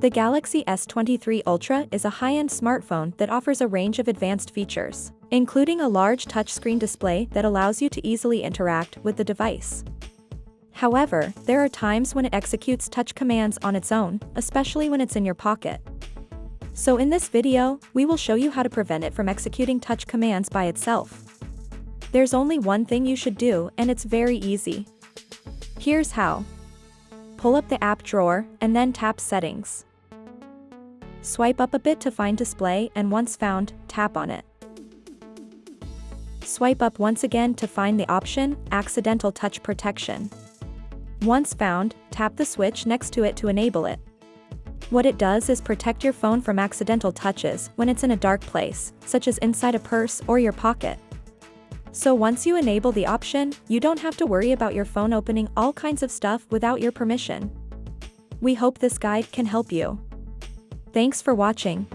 The Galaxy S23 Ultra is a high-end smartphone that offers a range of advanced features, including a large touchscreen display that allows you to easily interact with the device. However, there are times when it executes touch commands on its own, especially when it's in your pocket. So in this video, we will show you how to prevent it from executing touch commands by itself. There's only one thing you should do, and it's very easy. Here's how. Pull up the app drawer, and then tap Settings. Swipe up a bit to find Display, and once found, tap on it. Swipe up once again to find the option, Accidental Touch Protection. Once found, tap the switch next to it to enable it. What it does is protect your phone from accidental touches when it's in a dark place, such as inside a purse or your pocket. So once you enable the option, you don't have to worry about your phone opening all kinds of stuff without your permission. We hope this guide can help you. Thanks for watching.